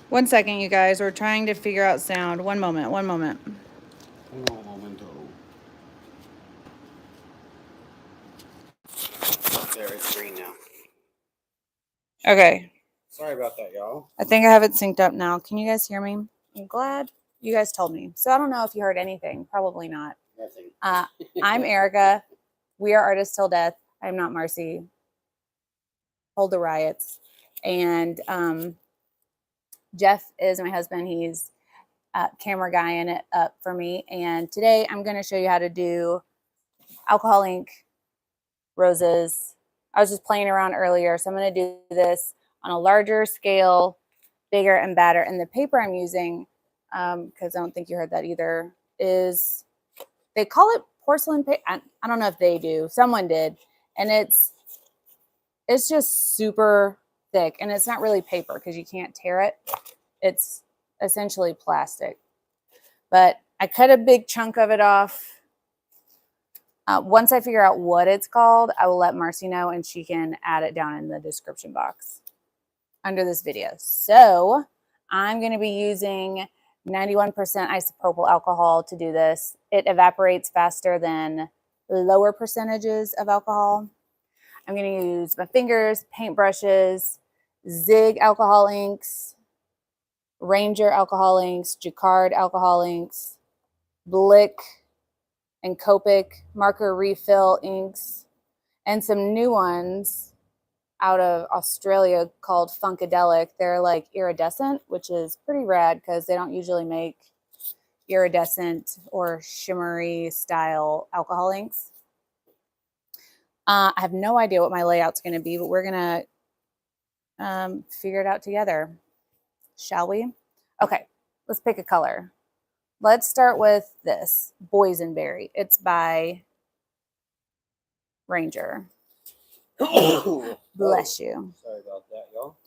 1 second, you guys. We're trying to figure out sound. One moment, one moment. Un momento. There, it's green now. Okay. Sorry about that, y'all. I think I have it synced up now. Can you guys hear me? I'm glad you guys told me. So I don't know if you heard anything. Probably not. Nothing. I'm Erica. We are Artists Till Death. I'm not Marcy. Hold the riots. And Jeff is my husband. He's camera guy in it up for me. And today I'm going to show you how to do alcohol ink roses. I was just playing around earlier, so I'm going to do this on a larger scale, bigger and badder. And the paper I'm using, because I don't think you heard that either, is they call it porcelain paper. I don't know if they do. Someone did, and it's just super thick, and it's not really paper because you can't tear it. It's essentially plastic. But I cut a big chunk of it off. Once I figure out what it's called, I will let Marcy know, and she can add it down in the description box under this video. So I'm going to be using 91% isopropyl alcohol to do this. It evaporates faster than lower percentages of alcohol. I'm going to use my fingers, paintbrushes, Zig alcohol inks, Ranger alcohol inks, Jacquard alcohol inks, Blick and Copic marker refill inks, and some new ones out of Australia called Funkadelic. They're like iridescent, which is pretty rad because they don't usually make iridescent or shimmery style alcohol inks. I have no idea what my layout's going to be, but we're going to figure it out together. Shall we? Okay, let's pick a color. Let's start with this, Boysenberry. It's by Ranger. Bless you. Sorry about that, y'all.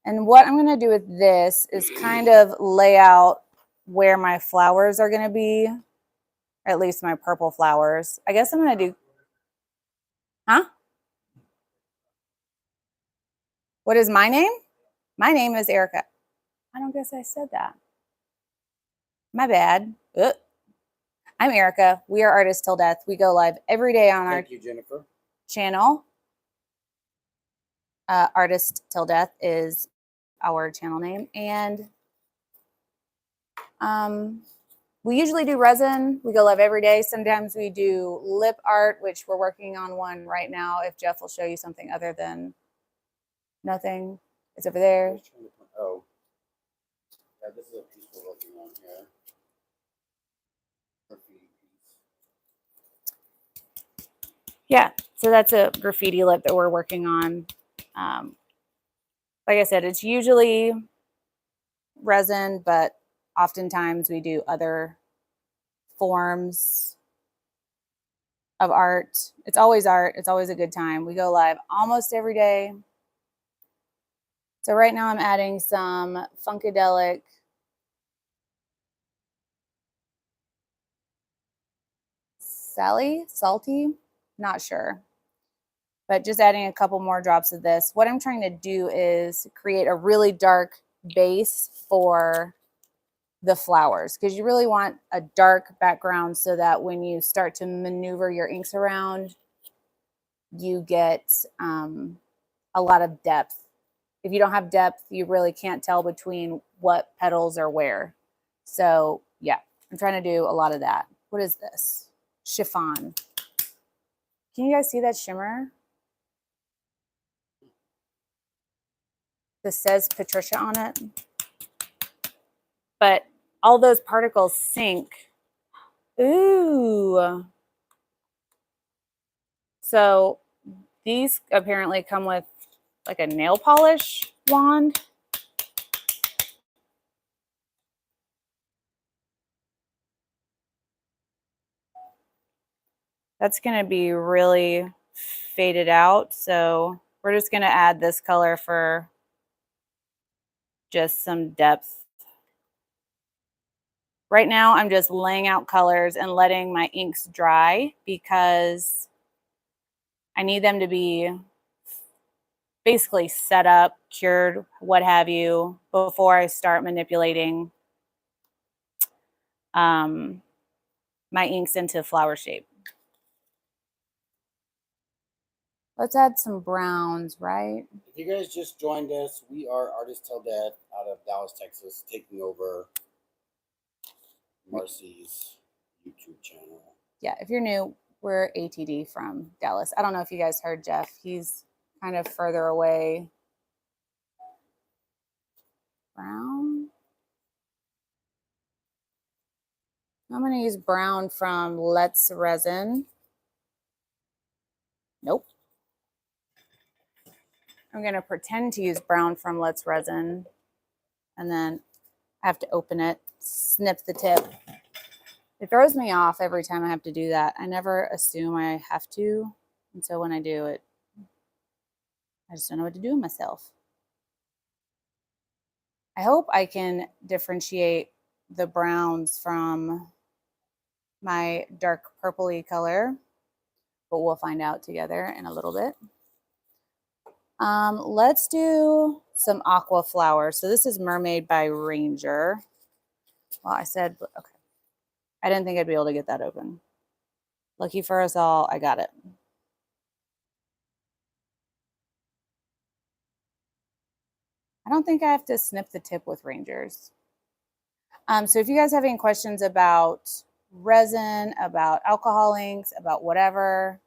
And what I'm going to do with this is kind of lay out where my flowers are going to be, or at least my purple flowers. I guess I'm going to do, huh? What is my name? My name is Erica. I don't guess I said that. My bad. Ugh. I'm Erica. We are Artists Till Death. We go live every day on our Jennifer. channel. Artist Till Death is our channel name. And we usually do resin. We go live every day. Sometimes we do lip art, which we're working on one right now. If Jeff will show you something other than nothing, it's over there. Oh, yeah, this is a piece we're working on here. Yeah, so that's a graffiti lip that we're working on. Like I said, it's usually resin, but oftentimes we do other forms of art. It's always art. It's always a good time. We go live almost every day. So right now I'm adding some Funkadelic salty, not sure. But just adding a couple more drops of this. What I'm trying to do is create a really dark base for the flowers, because you really want a dark background so that when you start to maneuver your inks around, you get a lot of depth. If you don't have depth, you really can't tell between what petals are where. So yeah, I'm trying to do a lot of that. What is this? Chiffon. Can you guys see that shimmer? This says Patricia on it. But all those particles sink. Ooh. So these apparently come with like a nail polish wand. That's going to be really faded out. So we're just going to add this color for just some depth. Right now, I'm just laying out colors and letting my inks dry because I need them to be basically set up, cured, what have you, before I start manipulating my inks into flower shape. Let's add some browns, right? If you guys just joined us, we are Artist Tell Dad out of Dallas, Texas, taking over Marcy's YouTube channel. Yeah, if you're new, we're ATD from Dallas. I don't know if you guys heard Jeff. He's kind of further away. Brown. I'm going to use brown from Let's Resin. Nope. I'm going to pretend to use brown from Let's Resin. And then I have to open it, snip the tip. It throws me off every time I have to do that. I never assume I have to. And so when I do it, I just don't know what to do with myself. I hope I can differentiate the browns from my dark purpley color, but we'll find out together in a little bit. Let's do some aqua flowers. So this is Mermaid by Ranger. Well, I said, okay. I didn't think I'd be able to get that open. Lucky for us all, I got it. I don't think I have to snip the tip with Rangers. So if you guys have any questions about resin, about alcohol inks, about whatever,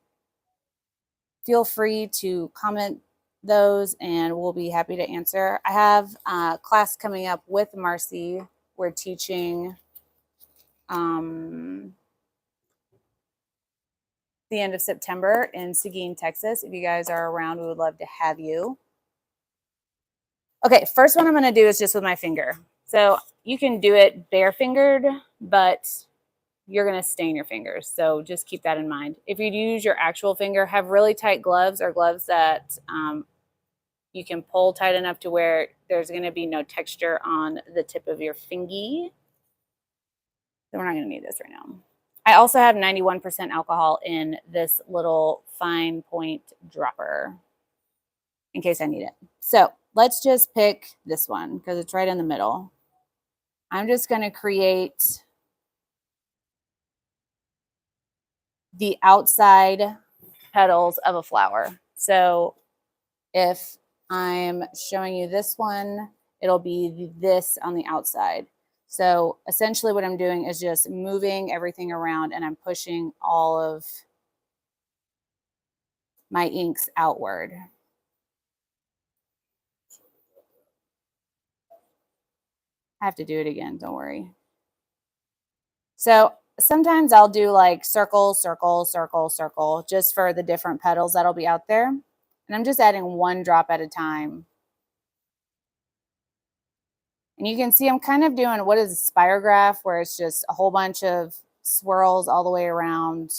feel free to comment those and we'll be happy to answer. I have a class coming up with Marcy. We're teaching the end of September in Seguin, Texas. If you guys are around, we would love to have you. Okay, first one I'm going to do is just with my finger. So you can do it bare-fingered, but you're going to stain your fingers. So just keep that in mind. If you use your actual finger, have really tight gloves or gloves that you can pull tight enough to where there's going to be no texture on the tip of your fingy. So we're not going to need this right now. I also have 91% alcohol in this little fine point dropper in case I need it. So let's just pick this one because it's right in the middle. I'm just going to create the outside petals of a flower. So if I'm showing you this one, it'll be this on the outside. So essentially what I'm doing is just moving everything around and I'm pushing all of my inks outward. I have to do it again, don't worry. So sometimes I'll do like circle, circle, circle, circle, just for the different petals that'll be out there. And I'm just adding one drop at a time. And you can see I'm kind of doing what is a spirograph, where it's just a whole bunch of swirls all the way around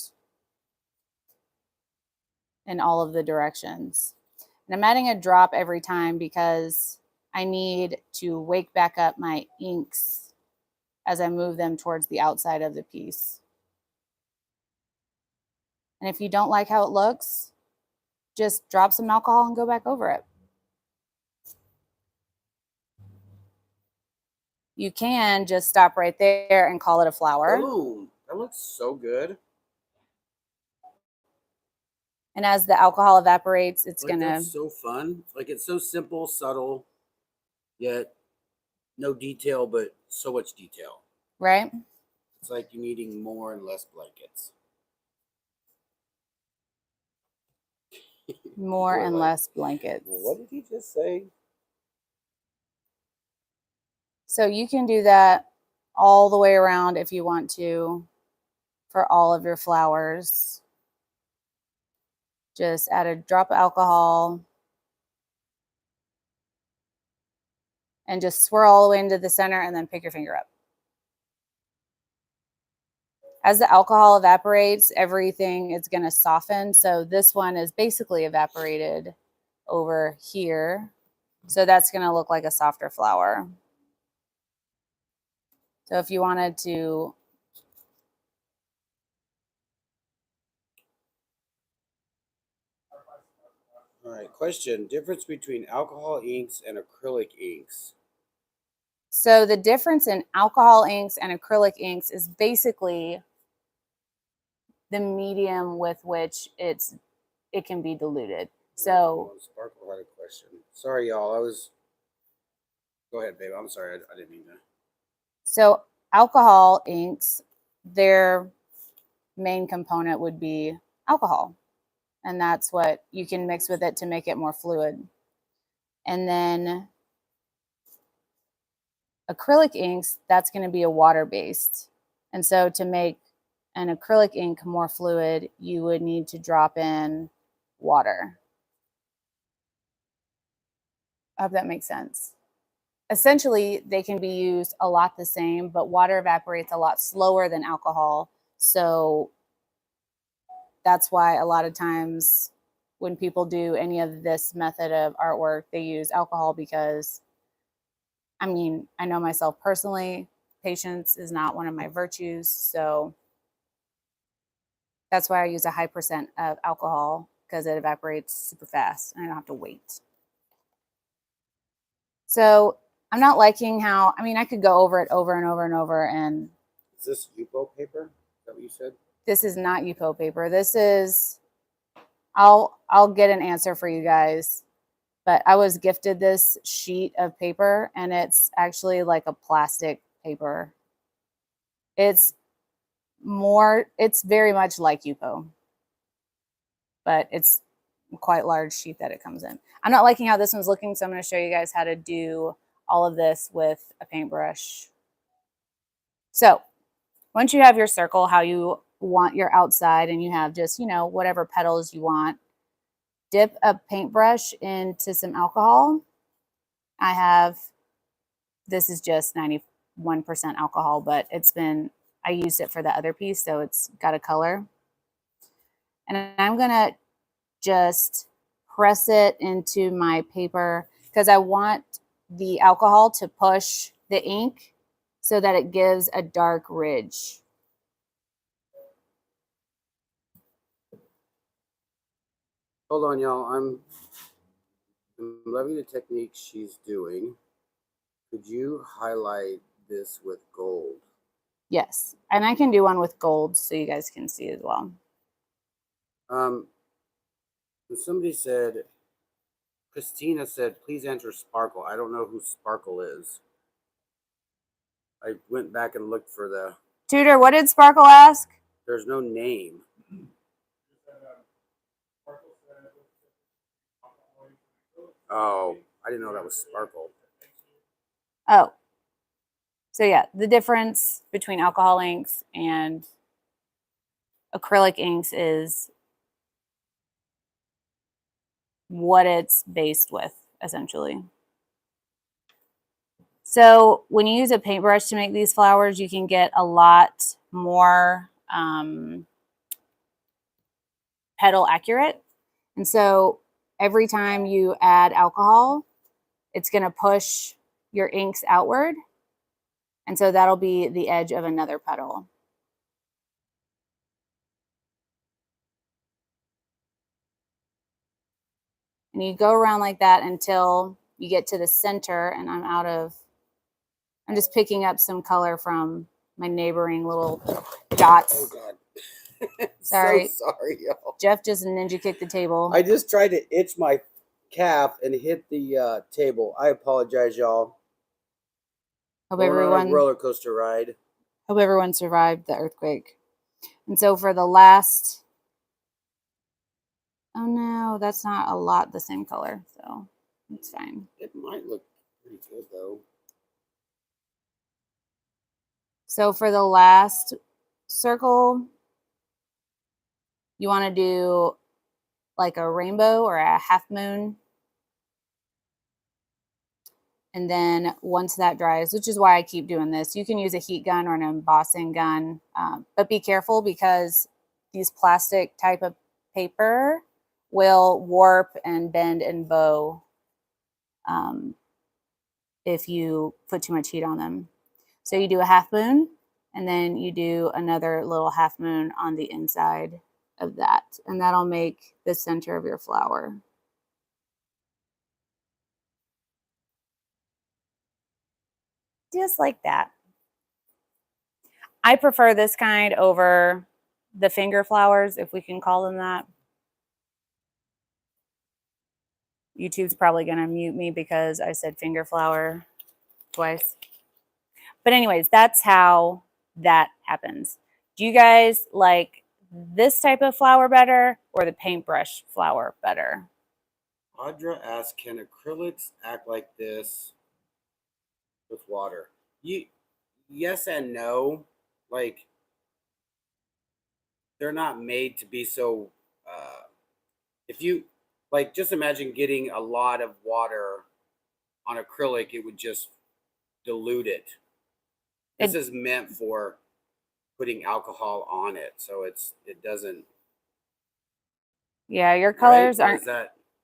in all of the directions. And I'm adding a drop every time because I need to wake back up my inks as I move them towards the outside of the piece. And if you don't like how it looks, just drop some alcohol and go back over it. You can just stop right there and call it a flower. Ooh, that looks so good. And as the alcohol evaporates, it's like, gonna. That's so fun. Like, it's so simple, subtle, yet no detail, but so much detail. Right? It's like you're needing more and less blankets. More and less blankets. What did he just say? So you can do that all the way around if you want to for all of your flowers. Just add a drop of alcohol and just swirl all the way into the center and then pick your finger up. As the alcohol evaporates, everything is going to soften. So this one is basically evaporated over here. So that's going to look like a softer flower. So if you wanted to All right, question. Difference between alcohol inks and acrylic inks. So the difference in alcohol inks and acrylic inks is basically the medium with which it can be diluted. So Sparkle had a question. Sorry, y'all. Go ahead, babe. I'm sorry. I didn't mean to. So alcohol inks, their main component would be alcohol. And that's what you can mix with it to make it more fluid. And then acrylic inks, that's going to be a water-based. And so to make an acrylic ink more fluid, you would need to drop in water. I hope that makes sense. Essentially, they can be used a lot the same, but water evaporates a lot slower than alcohol. So that's why a lot of times when people do any of this method of artwork, they use alcohol because, I mean, I know myself personally, patience is not one of my virtues. So that's why I use a high percent of alcohol because it evaporates super fast and I don't have to wait. So I'm not liking how, I mean, I could go over it over and over and over. And is this Yupo paper? Is that what you said? This is not Yupo paper. This is, I'll get an answer for you guys. But I was gifted this sheet of paper and it's actually like a plastic paper. It's very much like Yupo, but it's quite large sheet that it comes in. I'm not liking how this one's looking, so I'm going to show you guys how to do all of this with a paintbrush. So once you have your circle, how you want your outside, and you have just, you know, whatever petals you want, dip a paintbrush into some alcohol. This is just 91% alcohol, but I used it for the other piece, so it's got a color. And I'm going to just press it into my paper because I want the alcohol to push the ink so that it gives a dark ridge. Hold on, y'all. I'm loving the technique she's doing. Could you highlight this with gold? Yes, and I can do one with gold so you guys can see as well. Somebody said, Christina said, please enter Sparkle. I don't know who Sparkle is. I went back and looked for the... Tutor, what did Sparkle ask? There's no name. Oh, I didn't know that was Sparkle. Oh. So yeah, the difference between alcohol inks and acrylic inks is what it's based with, essentially. So when you use a paintbrush to make these flowers, you can get a lot more petal accurate. And so every time you add alcohol, it's going to push your inks outward. And so that'll be the edge of another petal. And you go around like that until you get to the center, and I'm just picking up some color from my neighboring little dots. Oh God. Sorry. So sorry, y'all. Jeff just ninja kicked the table. I just tried to itch my calf and hit the table. I apologize, y'all. Hope Going everyone on a roller coaster ride. Hope everyone survived the earthquake. And so for the last, oh no, that's not a lot the same color, so it's fine. It might look pretty good though. So for the last circle, you want to do like a rainbow or a half moon. And then once that dries, which is why I keep doing this, you can use a heat gun or an embossing gun, but be careful because these plastic type of paper will warp and bend and bow if you put too much heat on them. So you do a half moon, and then you do another little half moon on the inside of that, and that'll make the center of your flower. just like that. I prefer this kind over the finger flowers, if we can call them that. YouTube's probably going to mute me because I said finger flower twice. But anyways, that's how that happens. Do you guys like this type of flower better or the paintbrush flower better? Audra asked, can acrylics act like this with water? Yes and no. Like, they're not made to be so, if you, like, just imagine getting a lot of water on acrylic, it would just dilute it. This is meant for putting alcohol on it, so it doesn't. Yeah, your colors right?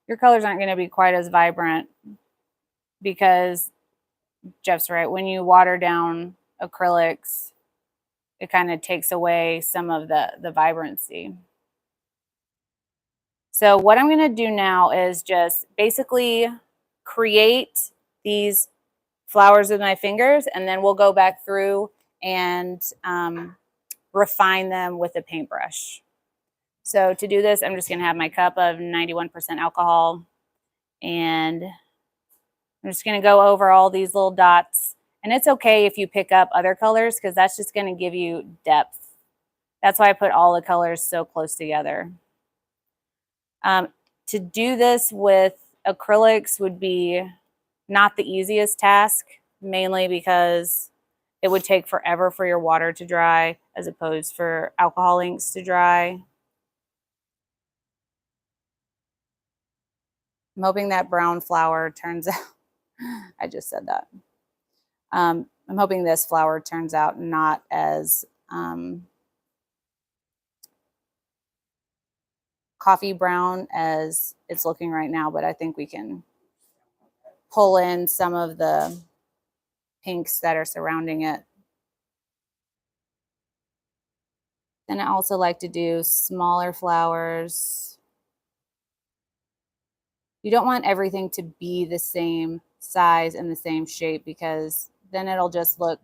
aren't going to be quite as vibrant because Jeff's right. When you water down acrylics, it kind of takes away some of the vibrancy. So what I'm going to do now is just basically create these flowers with my fingers, and then we'll go back through and refine them with a paintbrush. So to do this, I'm just going to have my cup of 91% alcohol, and I'm just going to go over all these little dots. And it's okay if you pick up other colors because that's just going to give you depth. That's why I put all the colors so close together. To do this with acrylics would be not the easiest task, mainly because it would take forever for your water to dry as opposed for alcohol inks to dry. I'm hoping that brown flower turns out, I just said that. I'm hoping this flower turns out not as coffee brown as it's looking right now, but I think we can pull in some of the pinks that are surrounding it. Then I also like to do smaller flowers. You don't want everything to be the same size and the same shape because then it'll just look,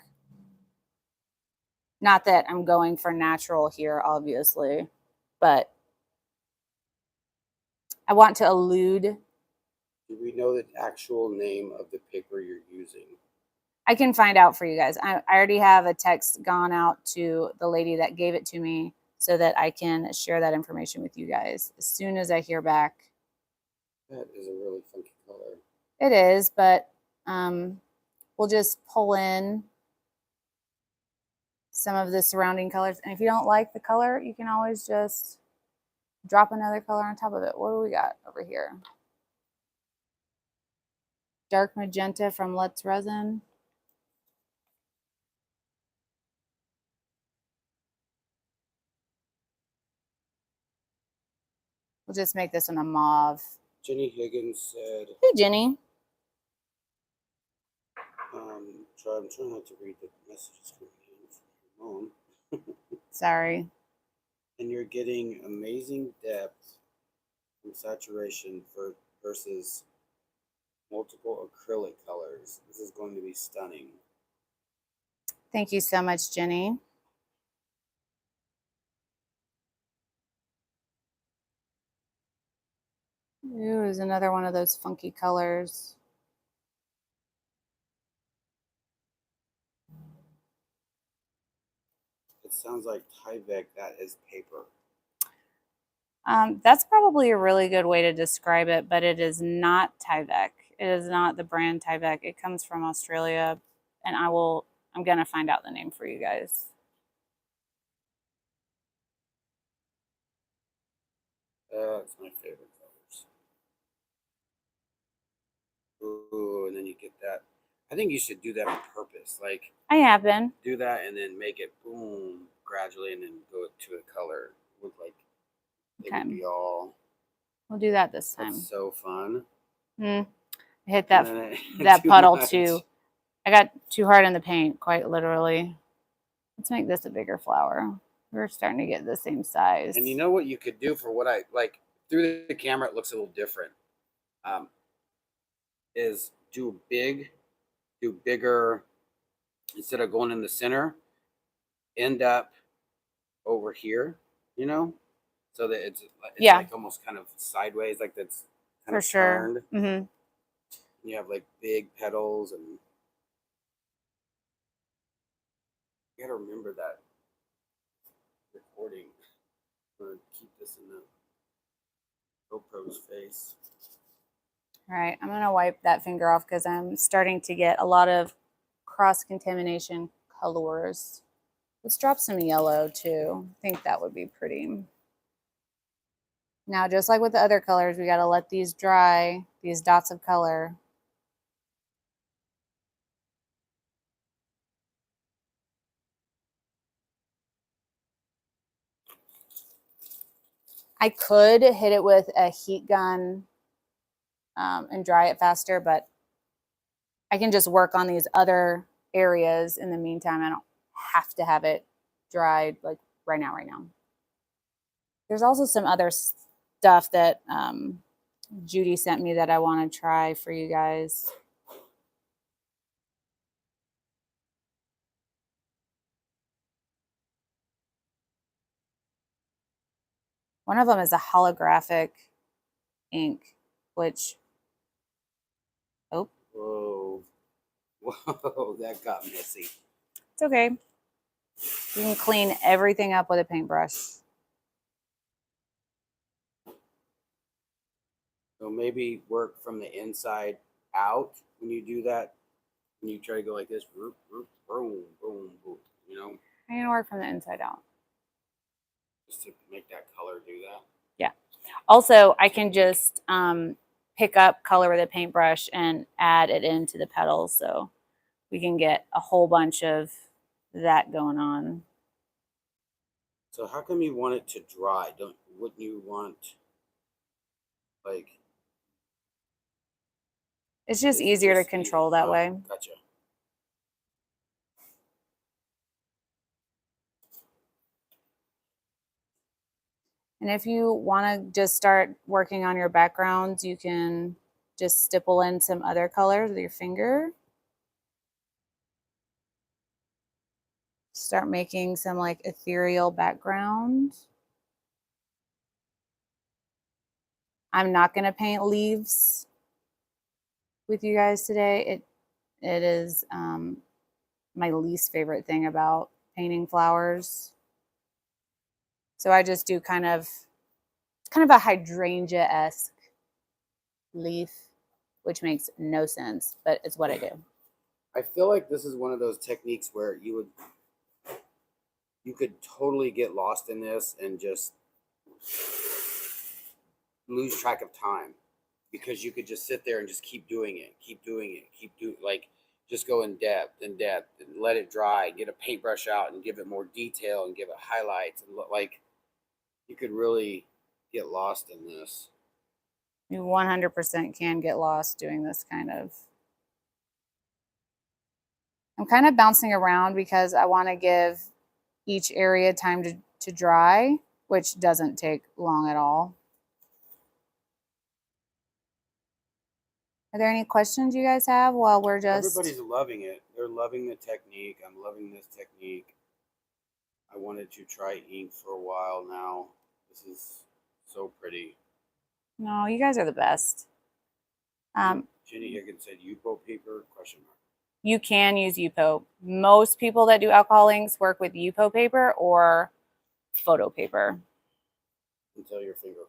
not that I'm going for natural here, obviously, but I want to allude. Do we know the actual name of the paper you're using? I can find out for you guys. I already have a text gone out to the lady that gave it to me so that I can share that information with you guys as soon as I hear back. That is a really funky color. It is, but we'll just pull in some of the surrounding colors. And if you don't like the color, you can always just drop another color on top of it. What do we got over here? Dark magenta from Let's Resin. We'll just make this one a mauve. Jenny Higgins said, hey, Jenny. I'm trying not to read the messages from your mom. Sorry. And you're getting amazing depth from saturation versus multiple acrylic colors. This is going to be stunning. Thank you so much, Jenny. Ooh, is another one of those funky colors. It sounds like Tyvek. That is paper. That's probably a really good way to describe it, but it is not Tyvek. It is not the brand Tyvek. It comes from Australia, and I'm going to find out the name for you guys. That's my favorite colors. Ooh, and then you get that. I think you should do that on purpose. Like, I have been. Do that and then make it boom gradually and then go to a color. Look like it would be all. We'll do that this time. That's so fun. I hit that puddle too. I got too hard in the paint, quite literally. Let's make this a bigger flower. We're starting to get the same size. And you know what you could do for what I like through the camera, it looks a little different. Is do bigger instead of going in the center, end up over here, you know, so that it's Yeah, like almost kind of sideways, like that's kind for of sure. turned. Mm-hmm. You have like big petals, and you got to remember that recording. Or keep this in the GoPro's face. All right, I'm gonna wipe that finger off because I'm starting to get a lot of cross-contamination colors. Let's drop some yellow too. I think that would be pretty. Now, just like with the other colors, we gotta let these dry, these dots of color. I could hit it with a heat gun and dry it faster, but I can just work on these other areas in the meantime. I don't have to have it dried like right now. There's also some other stuff that Judy sent me that I want to try for you guys. One of them is a holographic ink, which, oh, Whoa. Whoa, that got messy. it's okay. You can clean everything up with a paintbrush. So maybe work from the inside out when you do that. When you try to go like this, boom, boom, boom, boom, you know, I'm gonna work from the inside out. just to make that color do that. Yeah. Also, I can just pick up color with a paintbrush and add it into the petals, so we can get a whole bunch of that going on. So how come you want it to dry? Wouldn't you want like It's just easier to control that way. Gotcha. And if you want to just start working on your backgrounds, you can just stipple in some other colors with your finger. Start making some like ethereal background. I'm not going to paint leaves with you guys today. It is my least favorite thing about painting flowers. So I just do kind of a hydrangea-esque leaf, which makes no sense, but it's what I do. I feel like this is one of those techniques where you could totally get lost in this and just lose track of time, because you could just sit there and just keep doing it, like just go in depth and let it dry, get a paintbrush out and give it more detail and give it highlights, and like you could really get lost in this. You 100% can get lost doing this kind of. I'm kind of bouncing around because I want to give each area time to dry, which doesn't take long at all. Are there any questions you guys have while we're just... Everybody's loving it. They're loving the technique. I'm loving this technique. I wanted to try ink for a while now. This is so pretty. No, you guys are the best. Jenny Higgins said Yupo paper, question mark. You can use Yupo. Most people that do alcohol inks work with Yupo paper or photo paper. Until your finger.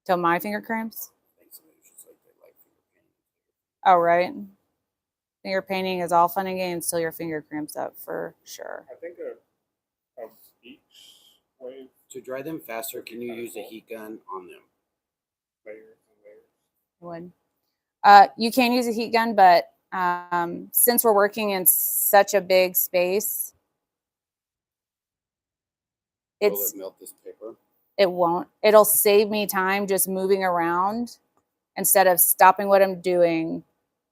Till my finger cramps? I think somebody just like they like finger painting. Oh, right. Finger painting is all fun and games till your finger cramps up, for sure. I think of each wave To dry them faster, can you use a heat gun on them? layers and layers. You can use a heat gun, but since we're working in such a big space, Will it melt this paper? It won't. It'll save me time just moving around instead of stopping what I'm doing,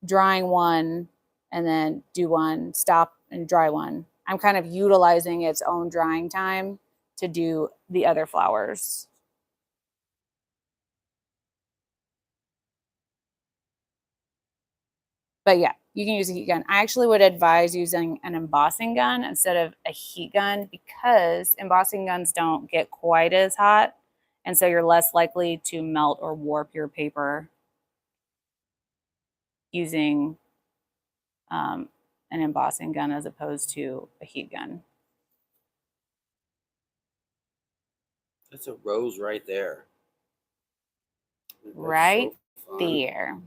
drying one, and then do one, stop and dry one. I'm kind of utilizing its own drying time to do the other flowers. But yeah, you can use a heat gun. I actually would advise using an embossing gun instead of a heat gun because embossing guns don't get quite as hot. And so you're less likely to melt or warp your paper using an embossing gun as opposed to a heat gun. That's a rose right there. That's Right so fun. there.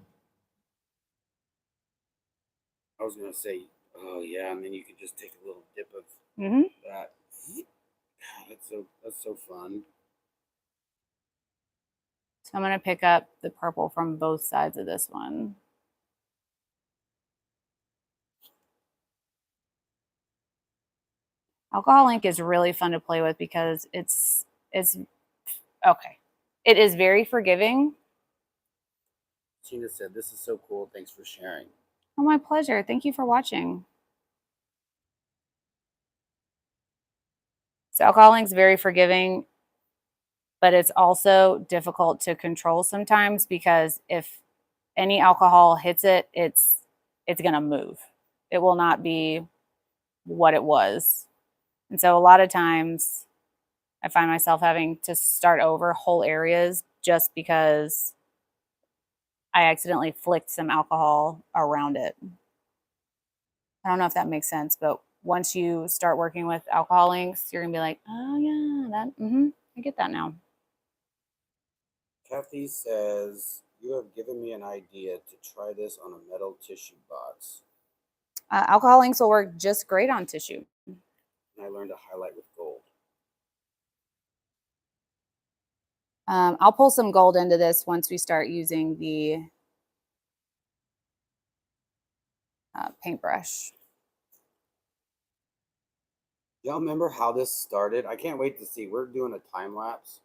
I was gonna say, oh yeah, and then you could just take a little dip of Mm-hmm. that. That's so fun. So I'm going to pick up the purple from both sides of this one. Alcohol ink is really fun to play with because it's okay. It is very forgiving. Tina said, "This is so cool. Thanks for sharing." Oh, my pleasure. Thank you for watching. So alcohol ink is very forgiving, but it's also difficult to control sometimes because if any alcohol hits it, it's going to move. It will not be what it was. And so a lot of times I find myself having to start over whole areas just because I accidentally flicked some alcohol around it. I don't know if that makes sense, but once you start working with alcohol inks, you're gonna be like, oh yeah, I get that now. Kathy says, "You have given me an idea to try this on a metal tissue box." Alcohol inks will work just great on tissue. And I learned to highlight with gold. I'll pull some gold into this once we start using the paintbrush. Y'all remember how this started? I can't wait to see. We're doing a time lapse.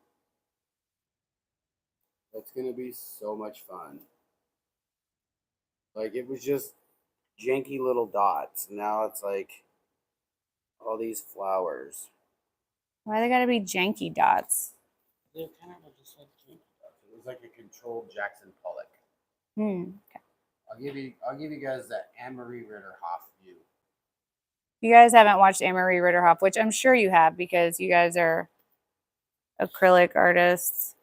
It's gonna be so much fun. Like it was just janky little dots. Now it's like all these flowers. Why they gotta be janky dots? They're kind of just like janky dots. It was like a controlled Jackson Pollock. Okay. I'll give you guys that Anne-Marie Ritterhoff view. You guys haven't watched Anne-Marie Ritterhoff, which I'm sure you have because you guys are acrylic artists.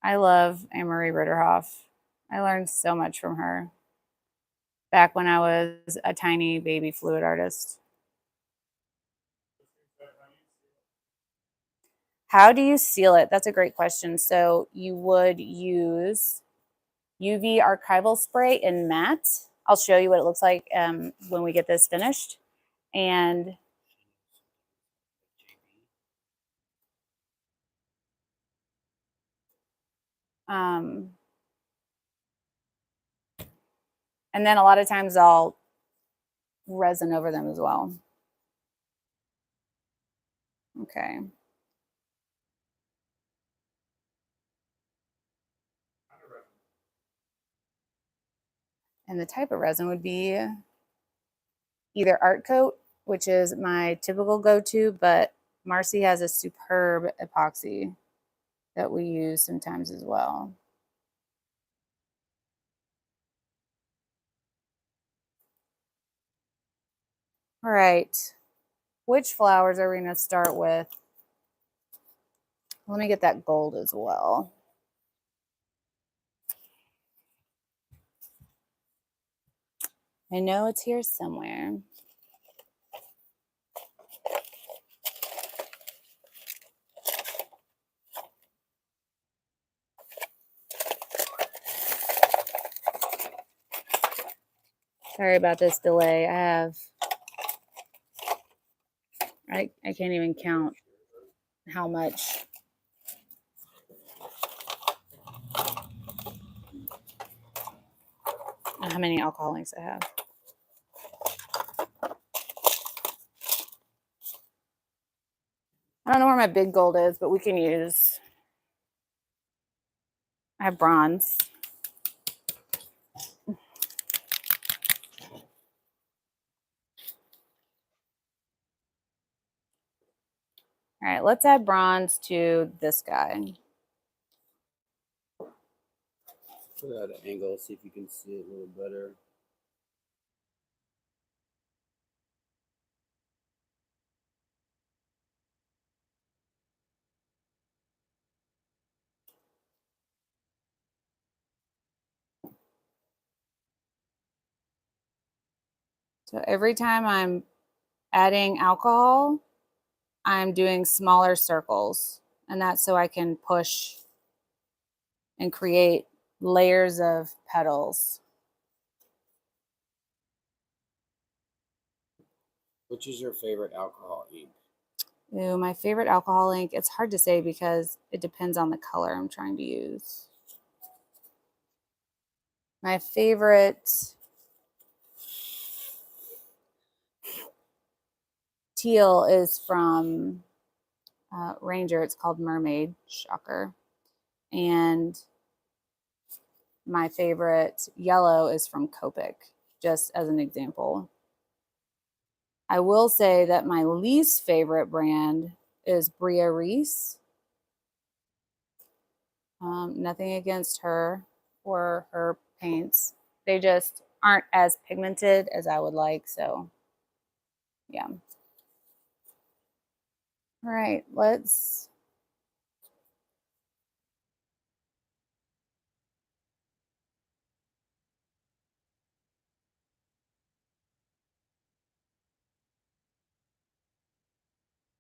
I love Anne-Marie Ritterhoff. I learned so much from her back when I was a tiny baby fluid artist. How do you seal it? That's a great question. So you would use UV archival spray in matte. I'll show you what it looks like when we get this finished. And and then a lot of times I'll resin over them as well. Okay. And the type of resin would be either Art Coat, which is my typical go-to, but Marcy has a superb epoxy that we use sometimes as well. All right, which flowers are we going to start with? Let me get that gold as well. I know it's here somewhere. Sorry about this delay. I can't even count how much. How many alcohol inks I have. I don't know where my big gold is, but we can use. I have bronze. All right, let's add bronze to this guy. Put it at an angle, see if you can see it a little better. So every time I'm adding alcohol, I'm doing smaller circles, and that's so I can push and create layers of petals. Which is your favorite alcohol ink? Ooh, my favorite alcohol ink, it's hard to say because it depends on the color I'm trying to use. My favorite teal is from Ranger. It's called Mermaid, shocker. And my favorite yellow is from Copic, just as an example. I will say that my least favorite brand is Bria Reese. Nothing against her or her paints. They just aren't as pigmented as I would like. So, yeah. All right, let's.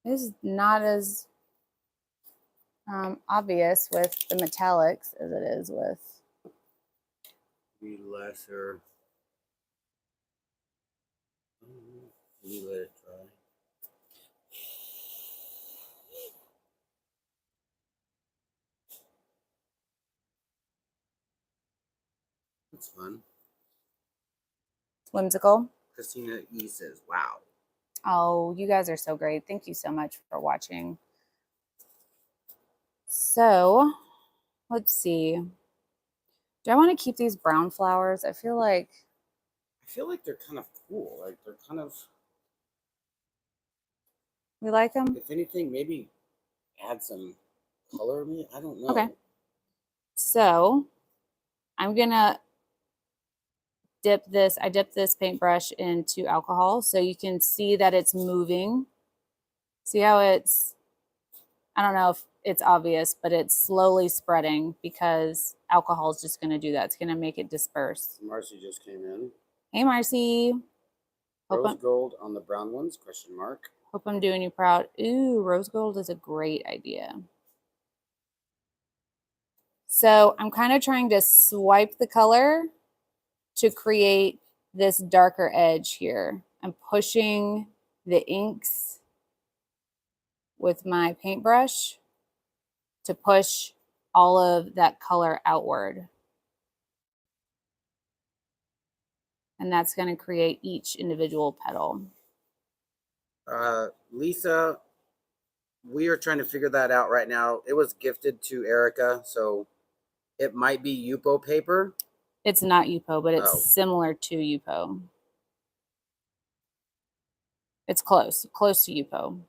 This is not as obvious with the metallics as it is with. Be lesser. You let it dry. That's fun. Whimsical. Christina E says, "Wow." Oh, you guys are so great. Thank you so much for watching. So, let's see. Do I want to keep these brown flowers? I feel like they're kind of cool. Like they're kind of. we like them. If anything, maybe add some color. Maybe I don't know. Okay. So, I'm gonna dip this. I dip this paintbrush into alcohol so you can see that it's moving. See how it's, I don't know if it's obvious, but it's slowly spreading because alcohol is just going to do that. It's going to make it disperse. Marcy just came in. Hey, Marcy. Rose gold on the brown ones? Question mark. Hope I'm doing you proud. Ooh, rose gold is a great idea. So I'm kind of trying to swipe the color to create this darker edge here. I'm pushing the inks with my paintbrush to push all of that color outward. And that's going to create each individual petal. Lisa, we are trying to figure that out right now. It was gifted to Erica, so it might be Yupo paper. It's not Yupo, but it's similar to Yupo. It's close to Yupo.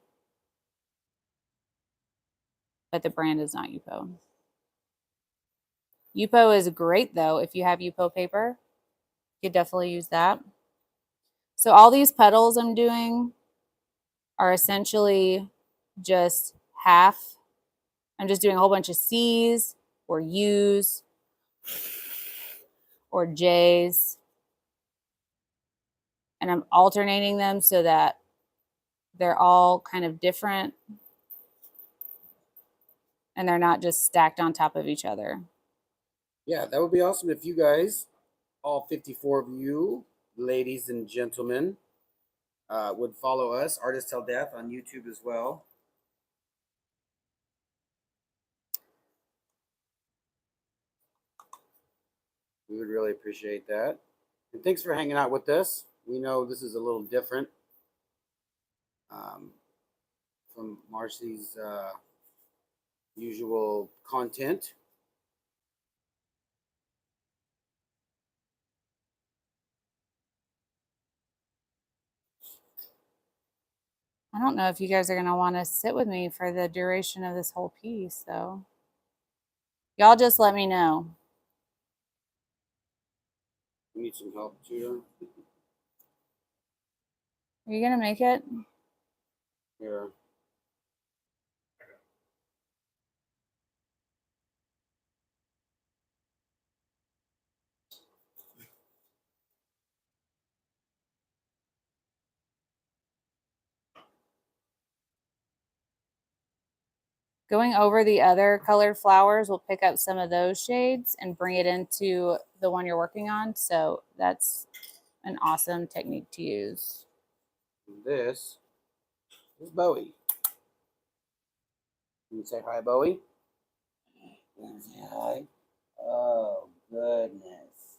But the brand is not Yupo. Yupo is great though. If you have Yupo paper, you could definitely use that. So all these petals I'm doing are essentially just half. I'm just doing a whole bunch of C's or U's or J's. And I'm alternating them so that they're all kind of different and they're not just stacked on top of each other. Yeah, that would be awesome if you guys, all 54 of you, ladies and gentlemen, would follow us, Artists Till Death, on YouTube as well. We would really appreciate that. And thanks for hanging out with us. We know this is a little different from Marcy's usual content. I don't know if you guys are going to want to sit with me for the duration of this whole piece, though. Y'all just let me know. We need some help, Judah. Are you going to make it? Here. Going over the other colored flowers will pick up some of those shades and bring it into the one you're working on. So that's an awesome technique to use. This is Bowie. Can you say hi, Bowie? You want to say hi? Oh, goodness.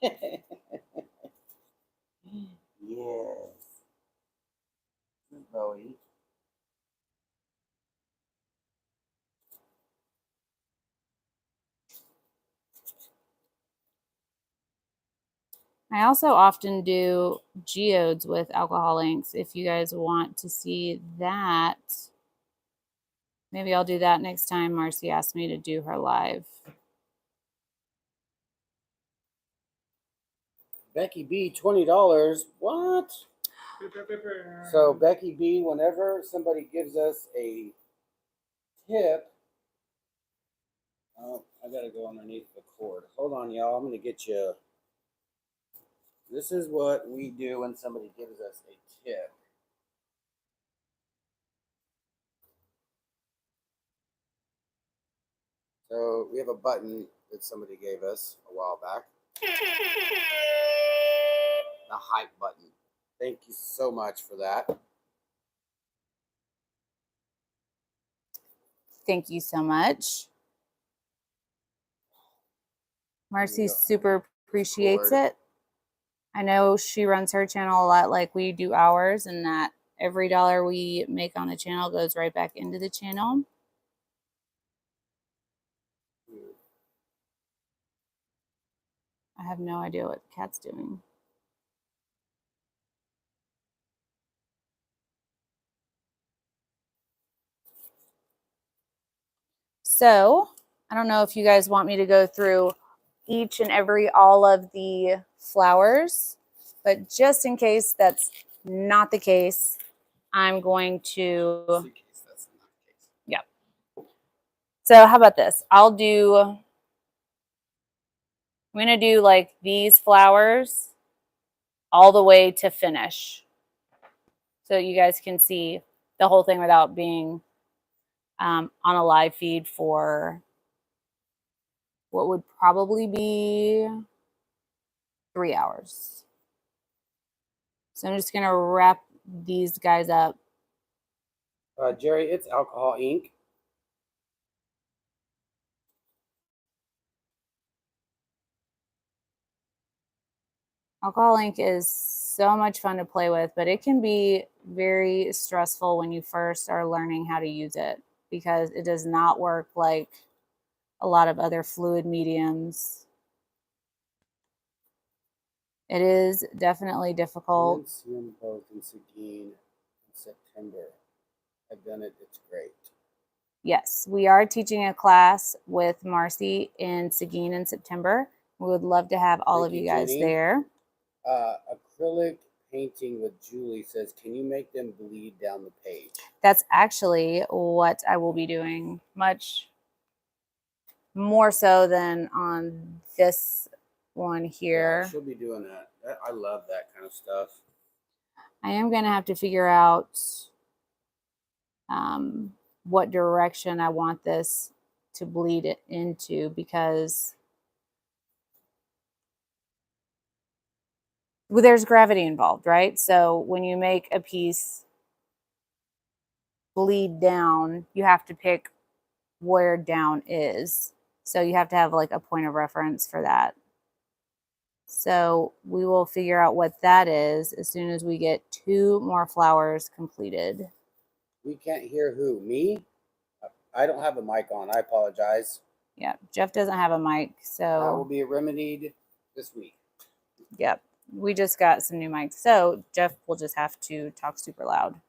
Yes. This is Bowie. I also often do geodes with alcohol inks. If you guys want to see that, maybe I'll do that next time Marcy asks me to do her live. Becky B, $20. What? So Becky B, whenever somebody gives us a tip, oh, I gotta go underneath the cord. Hold on, y'all. I'm gonna get you. This is what we do when somebody gives us a tip. So we have a button that somebody gave us a while back. The hype button. Thank you so much for that. Thank you so much. Marcy super appreciates it. I know she runs her channel a lot like we do ours, and that every dollar we make on the channel goes right back into the channel. I have no idea what the cat's doing. So I don't know if you guys want me to go through each and all of the flowers, but just in case that's not the case, I'm going to, yeah. So how about this? I'm going to do like these flowers all the way to finish. So you guys can see the whole thing without being on a live feed for what would probably be 3 hours. So I'm just going to wrap these guys up. Jerry, it's alcohol ink. Alcohol ink is so much fun to play with, but it can be very stressful when you first are learning how to use it because it does not work like a lot of other fluid mediums. It is definitely difficult. I didn't see them both in Seguin in September. I've done it. It's great. Yes, we are teaching a class with Marcy in Seguin in September. We would love to have all of you guys there. Acrylic painting with Julie says, can you make them bleed down the page? That's actually what I will be doing, much more so than on this one here. Yeah, she'll be doing that. I love that kind of stuff. I am going to have to figure out what direction I want this to bleed it into because well, there's gravity involved, right? So when you make a piece bleed down, you have to pick where down is. So you have to have like a point of reference for that. So we will figure out what that is as soon as we get 2 more flowers completed. We can't hear who? Me? I don't have a mic on. I apologize. Yeah, Jeff doesn't have a mic, so that will be remedied this week. Yep. We just got some new mics. So Jeff will just have to talk super loud.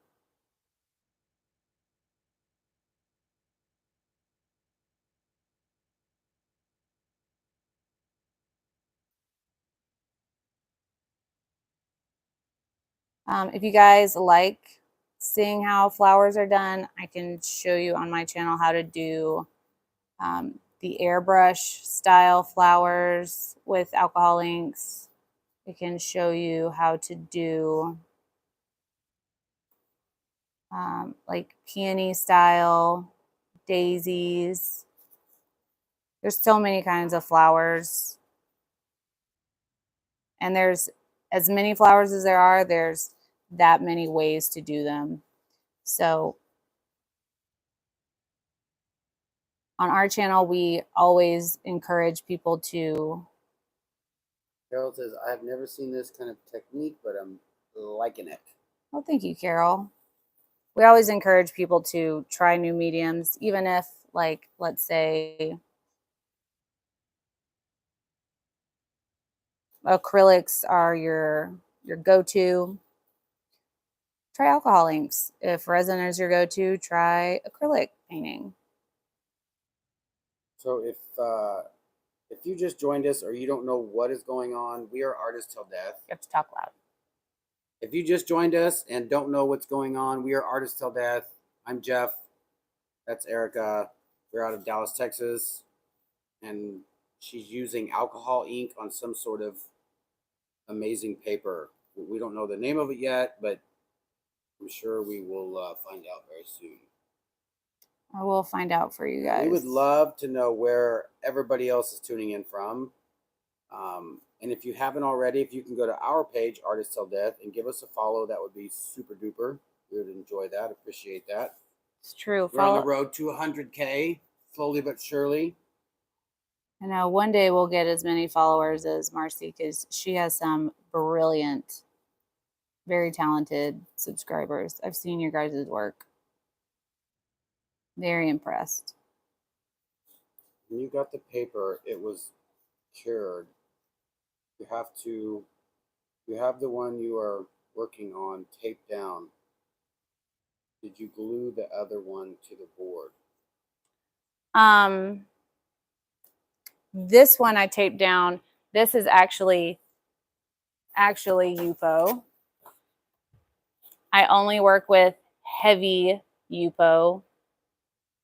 If you guys like seeing how flowers are done, I can show you on my channel how to do the airbrush style flowers with alcohol inks. I can show you how to do like peony style, daisies. There's so many kinds of flowers. And there's as many flowers as there are, there's that many ways to do them. So on our channel, we always encourage people to. Carol says, I have never seen this kind of technique, but I'm liking it. Well, thank you, Carol. We always encourage people to try new mediums, even if, like, let's say acrylics are your go-to. Try alcohol inks. If resin is your go-to, try acrylic painting. So if you just joined us or you don't know what is going on, we are Artists Till Death. You have to talk loud. If you just joined us and don't know what's going on, we are Artists Till Death. I'm Jeff. That's Erica. We're out of Dallas, Texas. And she's using alcohol ink on some sort of amazing paper. We don't know the name of it yet, but I'm sure we will find out very soon. I will find out for you guys. We would love to know where everybody else is tuning in from. And if you haven't already, if you can go to our page, Artists Till Death, and give us a follow, that would be super duper. We would enjoy that, appreciate that. It's true. We're on the road to 100K, slowly but surely. I know one day we'll get as many followers as Marcy because she has some brilliant, very talented subscribers. I've seen your guys' work. Very impressed. When you got the paper, it was cured. You have the one you are working on taped down. Did you glue the other one to the board? This one I taped down. This is actually Yupo. I only work with heavy Yupo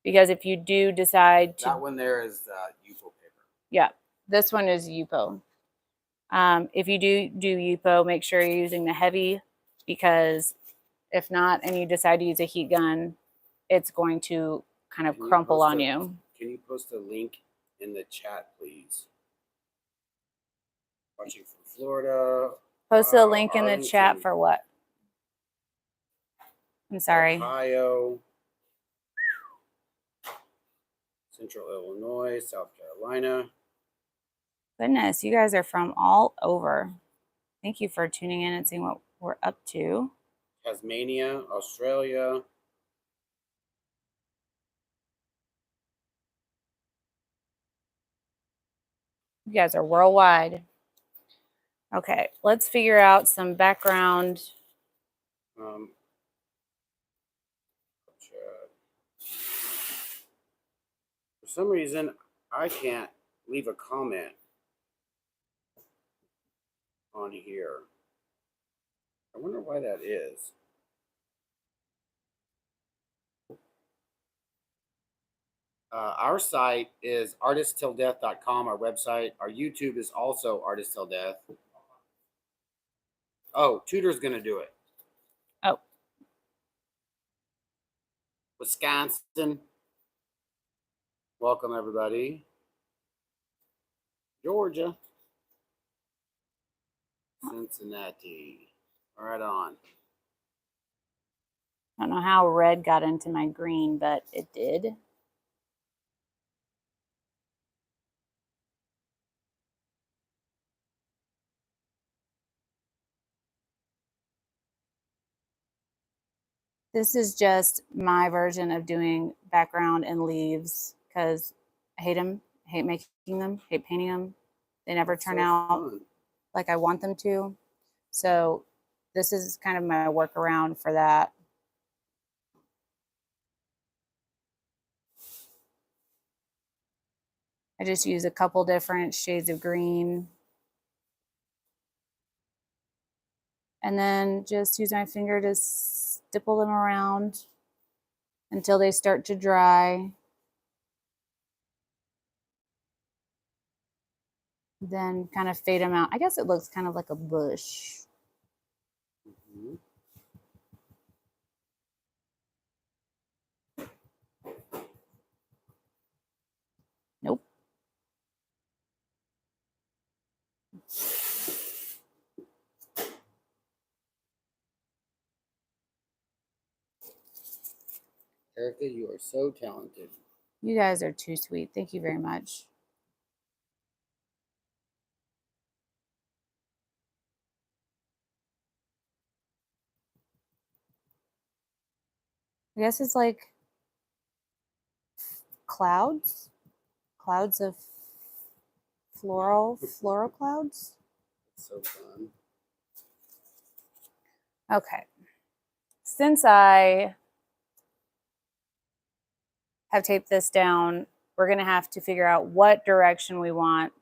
because if you do decide to, that one there is Yupo paper. Yeah, this one is Yupo. If you do Yupo, make sure you're using the heavy because if not, and you decide to use a heat gun, it's going to kind of crumple on you. Can you post a link in the chat, please? Watching from Florida. Post a link in the chat for what? I'm sorry. Ohio, Central Illinois, South Carolina. Goodness, you guys are from all over. Thank you for tuning in and seeing what we're up to. Tasmania, Australia. You guys are worldwide. Okay, let's figure out some background. For some reason, I can't leave a comment on here. I wonder why that is. Our site is artisttilldeath.com, our website. Our YouTube is also Artists Till Death. Oh, Tudor's going to do it. Oh. Wisconsin. Welcome, everybody. Georgia. Cincinnati. Right on. I don't know how red got into my green, but it did. This is just my version of doing background and leaves because I hate them, hate making them, hate painting them. They never turn out like I want them to. So this is kind of my workaround for that. I just use a couple different shades of green. And then just use my finger to stipple them around until they start to dry. Then kind of fade them out. I guess it looks kind of like a bush. Mm-hmm. Erica, you are so talented. You guys are too sweet. Thank you very much. I guess it's like clouds of floral clouds. It's so fun. Okay. Since I have taped this down, we're going to have to figure out what direction we want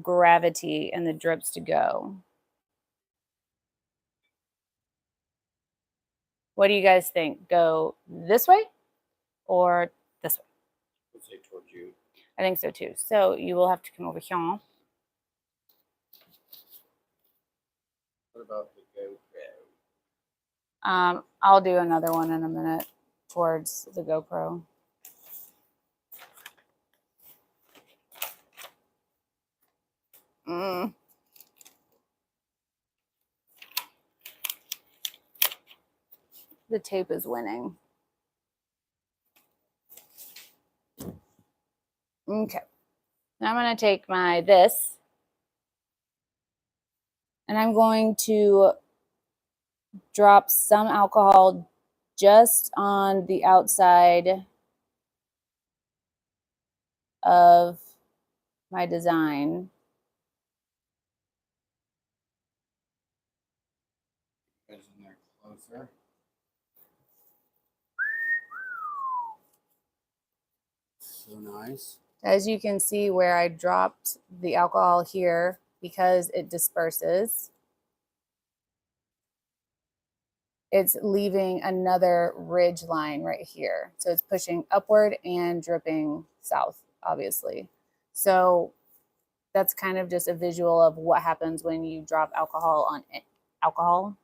gravity and the drips to go. What do you guys think? Go this way or this way? Let's say towards you. I think so too. So you will have to come over here. What about the GoPro? I'll do another one in a minute towards the GoPro. The tape is winning. Okay. Now I'm going to take this and I'm going to drop some alcohol just on the outside of my design. Guys in there closer. So nice. As you can see where I dropped the alcohol here, because it disperses, it's leaving another ridge line right here. So it's pushing upward and dripping south, obviously. So that's kind of just a visual of what happens when you drop alcohol on alcohol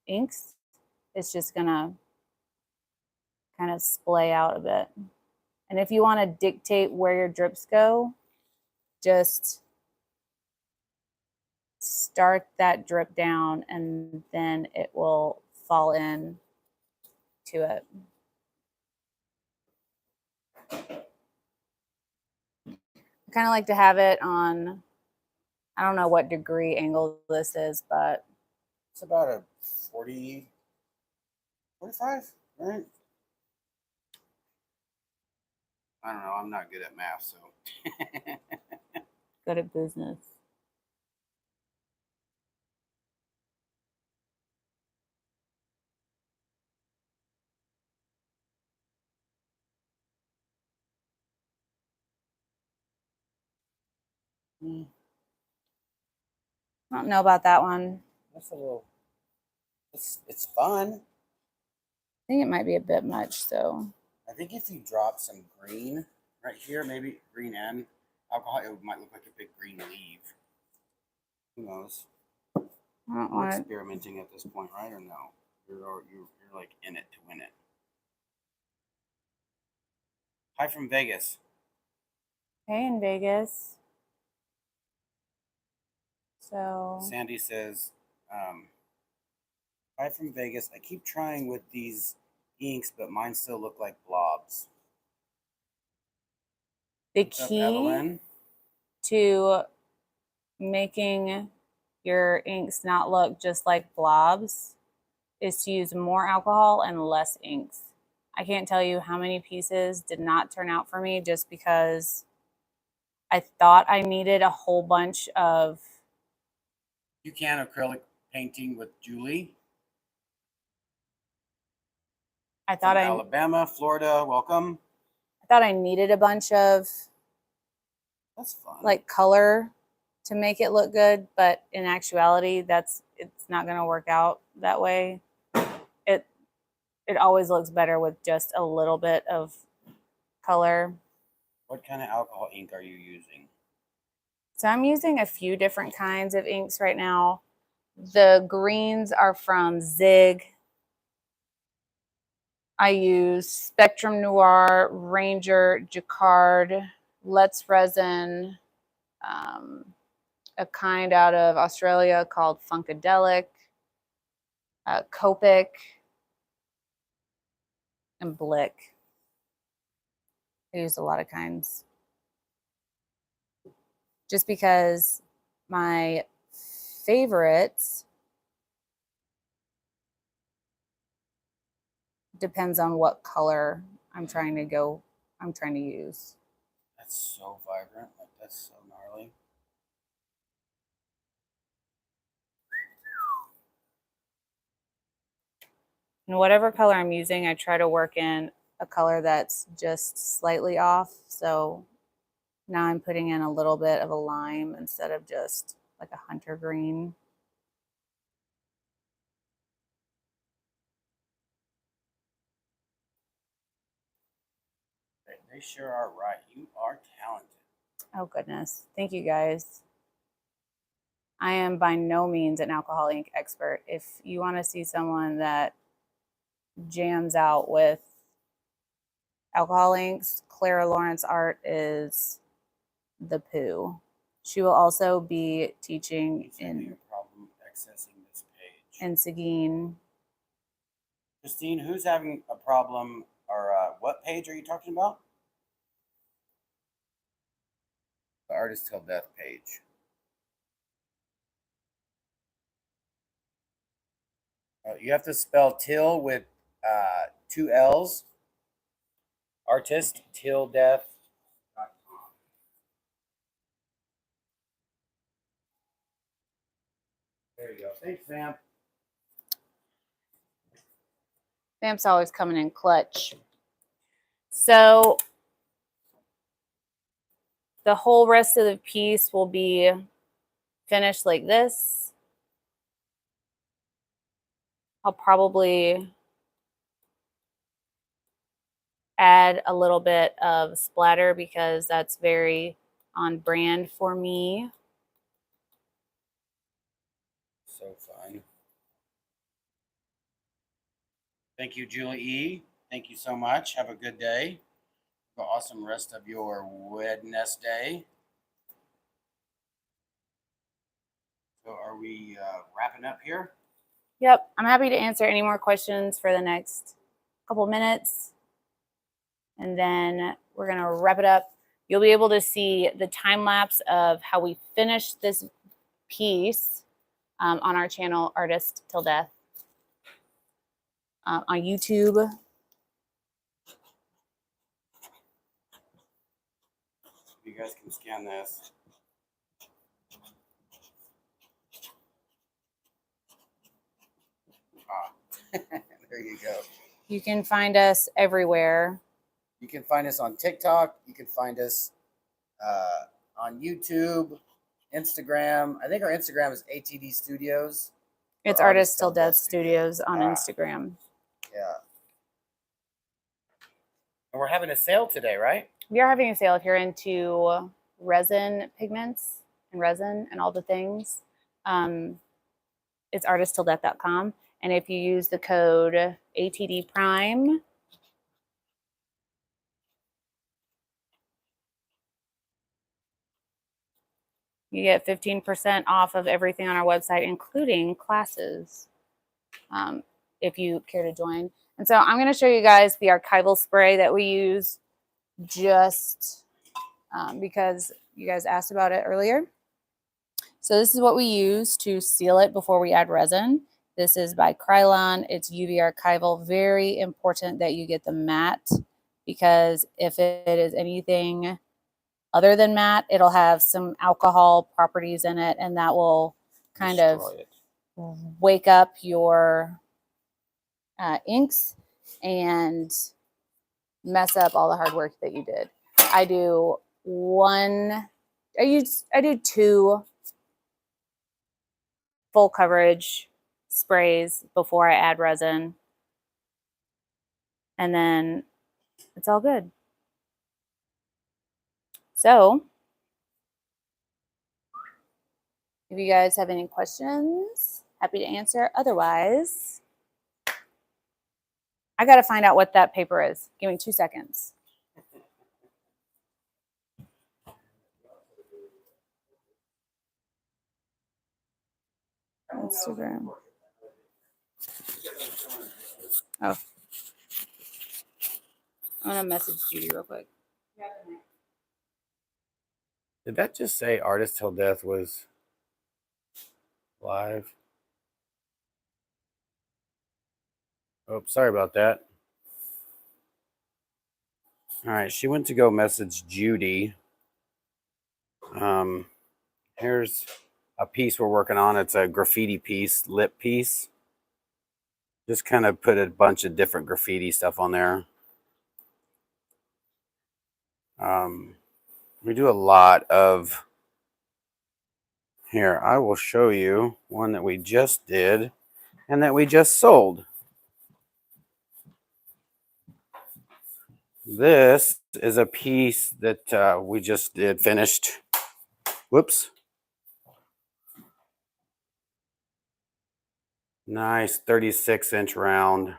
inks. It's just gonna kind of splay out a bit. And if you want to dictate where your drips go, just start that drip down and then it will fall in to it. I kind of like to have it on, I don't know what degree angle this is, but it's about a 40, 45, right? I don't know. I'm not good at math, so. good at business. I don't know about that one. That's a little. It's fun. I think it might be a bit much, so. I think if you drop some green right here, maybe green and alcohol, it might look like a big green leaf. Who knows? I don't We're want experimenting at this point, right? Or no? You're like in it to win it. Hi from Vegas. Hey, in Vegas. So Sandy says, hi from Vegas. I keep trying with these inks, but mine still look like blobs. the What's up, key Evelyn? to making your inks not look just like blobs is to use more alcohol and less inks. I can't tell you how many pieces did not turn out for me just because I thought I needed a whole bunch of. You can acrylic painting with Julie. I thought from Alabama, Florida. Welcome. I thought I needed a bunch of That's fun. like color to make it look good, but in actuality, it's not going to work out that way. It always looks better with just a little bit of color. What kind of alcohol ink are you using? So I'm using a few different kinds of inks right now. The greens are from Zig. I use Spectrum Noir, Ranger, Jacquard, Let's Resin, a kind out of Australia called Funkadelic, Copic. and Blick. I used a lot of kinds. Just because my favorites depends on what color I'm trying to use. That's so vibrant. Like, that's so gnarly. And whatever color I'm using, I try to work in a color that's just slightly off. So now I'm putting in a little bit of a lime instead of just like a hunter green. They sure are right. You are talented. Oh goodness. Thank you guys. I am by no means an alcohol ink expert. If you want to see someone that jams out with alcohol inks, Clara Lawrence Art is the poo. She will also be teaching in a problem accessing this page. in Seguin. Christine, who's having a problem, or what page are you talking about? The Artist Till Death page. You have to spell till with 2 L's. Artist Till Death. There you go. Thanks, Sam. Vamp's always coming in clutch. So the whole rest of the piece will be finished like this. I'll probably add a little bit of splatter because that's very on brand for me. So fun. Thank you, Julie E. Thank you so much. Have a good day. Have an awesome rest of your Wednesday. So are we wrapping up here? Yep, I'm happy to answer any more questions for the next couple minutes. And then we're going to wrap it up. You'll be able to see the time lapse of how we finish this piece on our channel, Artist Till Death, on YouTube. You guys can scan this. There you go. You can find us everywhere. You can find us on TikTok. You can find us on YouTube, Instagram. I think our Instagram is ATD Studios. It's Artist Till Death Studios on Instagram. Yeah. And we're having a sale today, right? We are having a sale if you're into resin pigments and resin and all the things. It's artisttilldeath.com. And if you use the code ATD Prime, you get 15% off of everything on our website, including classes, if you care to join. And so I'm going to show you guys the archival spray that we use just because you guys asked about it earlier. So this is what we use to seal it before we add resin. This is by Krylon. It's UV archival. Very important that you get the matte, because if it is anything other than matte, it'll have some alcohol properties in it, and that will kind of wake up your inks and mess up all the hard work that you did. I do 2 full coverage sprays before I add resin, and then it's all good. So if you guys have any questions, happy to answer. Otherwise, I got to find out what that paper is. Give me 2 seconds. Instagram. Oh. I'm gonna message Judy real quick. Did that just say Artist Till Death was live? Oh, sorry about that. All right, she went to go message Judy. Here's a piece we're working on. It's a graffiti piece, lip piece. Just kind of put a bunch of different graffiti stuff on there. We do a lot of, here, I will show you one that we just did and that we just sold. This is a piece that we just did finished. Whoops. Nice 36-inch round.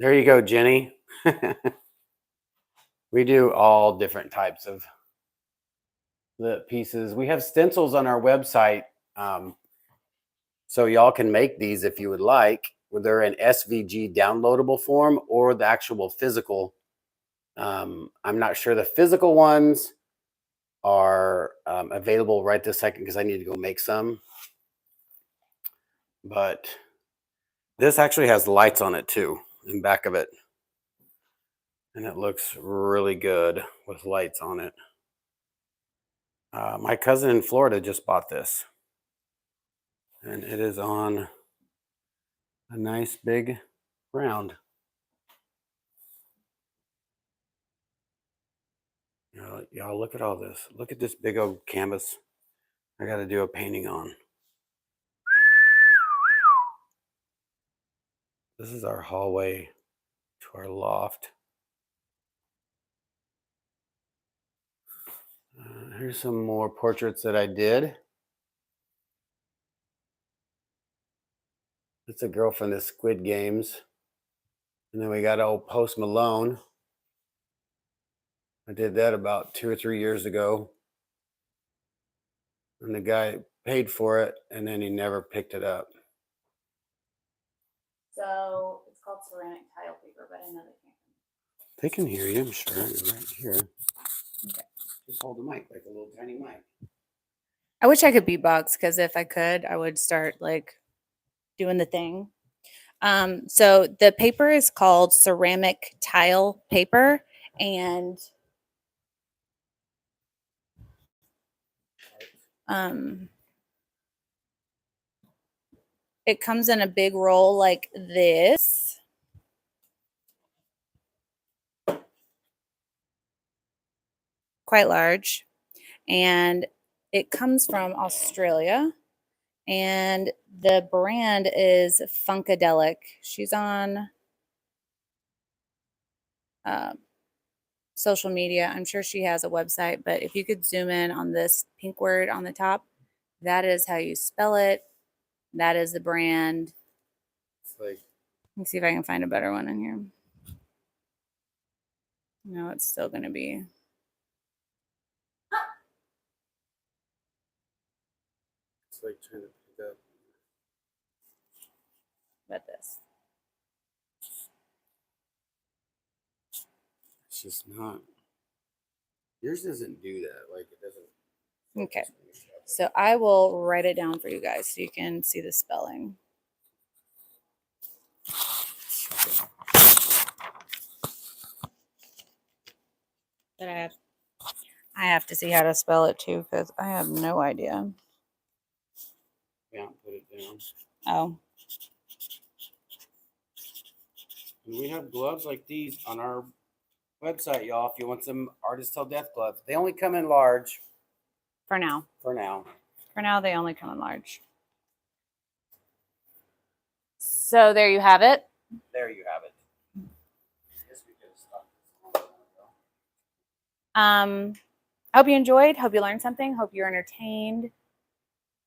There you go, Jenny. We do all different types of lip pieces. We have stencils on our website. So y'all can make these if you would like. They're in SVG downloadable form or the actual physical. I'm not sure the physical ones are available right this second because I need to go make some. But this actually has lights on it too, in back of it. And it looks really good with lights on it. My cousin in Florida just bought this. And it is on a nice big round. Y'all look at all this. Look at this big old canvas I got to do a painting on. This is our hallway to our loft. Here's some more portraits that I did. It's a girl from the Squid Games. And then we got old Post Malone. I did that about 2 or 3 years ago. And the guy paid for it, and then he never picked it up. So it's called ceramic tile paper, but I know they can't. They can hear you, I'm sure. You're right here. Okay. Just hold the mic like a little tiny mic. I wish I could beatbox because if I could, I would start like doing the thing. So the paper is called ceramic tile paper, and it comes in a big roll like this. Quite large. And it comes from Australia. And the brand is Funkadelic. She's on social media. I'm sure she has a website, but if you could zoom in on this pink word on the top, that is how you spell it. That is the brand. It's like, Let me see if I can find a better one in here. No, it's still going to be. it's like trying to pick up. But this. It's just not. Yours doesn't do that. Like, it doesn't. Okay. So I will write it down for you guys so you can see the spelling. But I have to see how to spell it too because I have no idea. Yeah, put it down. Oh. And we have gloves like these on our website, y'all. If you want some Artist Till Death gloves, they only come in large For now. for now. For now, they only come in large. So there you have it. There you have it. Yes, we could stop. I hope you enjoyed. Hope you learned something. Hope you're entertained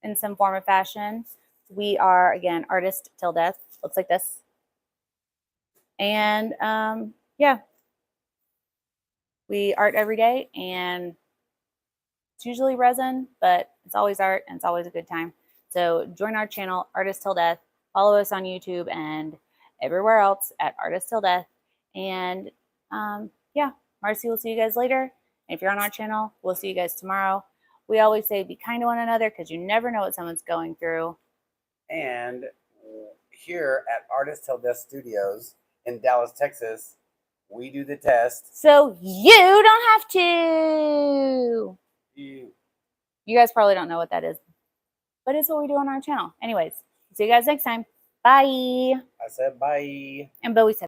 in some form or fashion. We are, again, Artist Till Death. Looks like this. And yeah, we art every day, and it's usually resin, but it's always art and it's always a good time. So join our channel, Artist Till Death. Follow us on YouTube and everywhere else at Artist Till Death. And yeah, Marcy will see you guys later. And if you're on our channel, we'll see you guys tomorrow. We always say be kind to one another because you never know what someone's going through. And here at Artist Till Death Studios in Dallas, Texas, we do the test. So you don't have to. You guys probably don't know what that is, but it's what we do on our channel. Anyways, see you guys next time. Bye. I said bye. And Bowie said